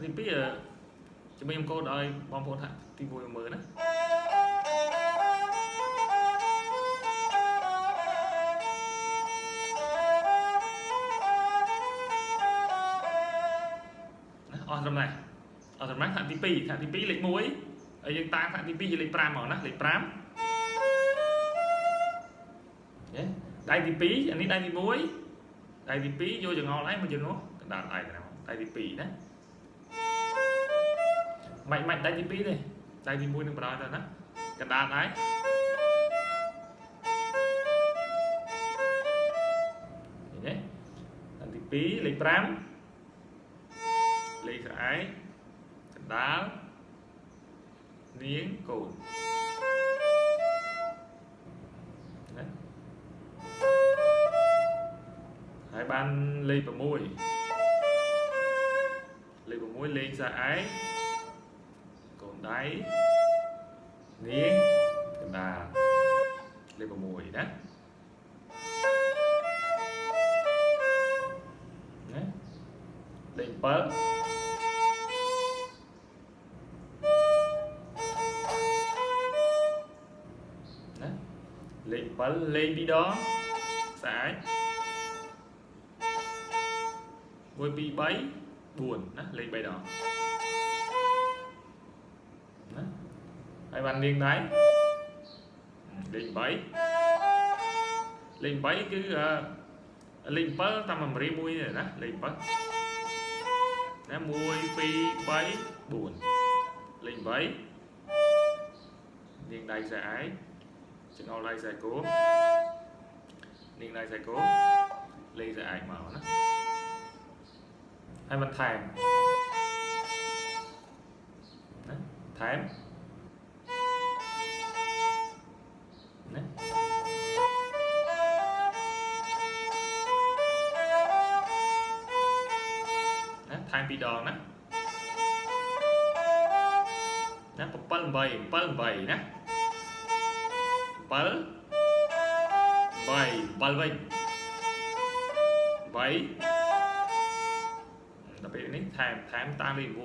ទី2ជំនាញកូនឲ្យបងប្អូនថាទី1មើលណាអស់ត្រឹមណាអស់ត្រឹមណាថាទី2ថាទី2លេខ1ហើយយើងតាមថាទី2ជាលេខ5មកណាលេខ5ដៃទី2អានេះដៃទី1ដៃទី2យកចង្អុលឯងមកយកនោះកណ្ដាលឯងដៃទី2ណាមិនដៃទី2ទេដៃទី1នឹងបដ ாய் ទៅណាកណ្ដាលឯងដៃទី2លេខ5លេខស្អែកកណ្ដាលនាងកូនណាហើយបានលេខ6លេខស្អែកកូនដៃនាងកណ្ដាលលេខ6ណាលេខ7លេខ7លេខ2ដងស្អាត1 2 3 4ណាលេខ3ដងណាហើយបាននាងដៃលេខ8លេខ8គឺលេខ7តាមមេរៀនមួយណាលេខ7ណា1 2 3 4លេខ8នាងដៃស្អែកចង្អុលដៃខ្សែគោនាងដៃខ្សែគោលេងស្អែកមកណាហើយមិនថែមណាថែមណាថែម2ដងណា7 8 7 8ណា7 វិញ 8ដល់ពេលនេះថែមតាមលេខ9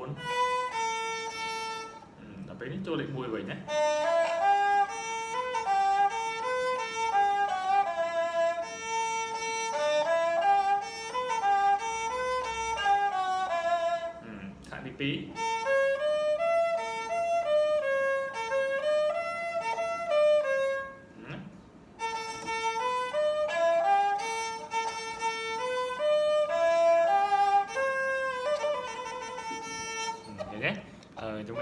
ដល់ពេលនេះចូលលេខ1វិញណាខាងទី2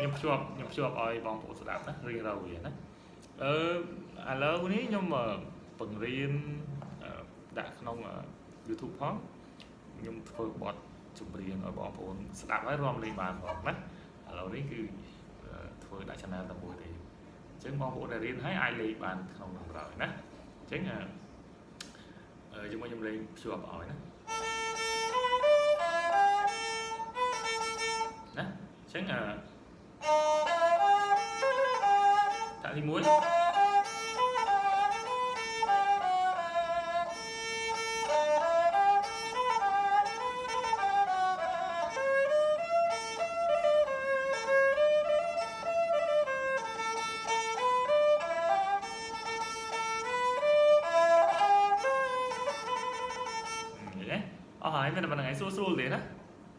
ខ្ញុំភ្ជាប់ឲ្យបងប្អូនស្ដាប់ណារៀងរាល់វាណាឥឡូវនេះខ្ញុំបង្រៀនដាក់ក្នុង YouTube ផងខ្ញុំធ្វើបទចម្រៀងឲ្យបងប្អូនស្ដាប់ហើយរាំលេងបានផងណាឥឡូវនេះគឺធ្វើដាក់ channel តែមួយទេអញ្ចឹងបងប្អូនដែលរៀនហើយអាចលេងបានក្នុងនឹងក្រោយណាអញ្ចឹងជាមួយខ្ញុំលេងភ្ជាប់ឲ្យណាអញ្ចឹងតាទី1អស់ហើយមានតែប៉ុណ្្នឹងឯងស្រួលទេណា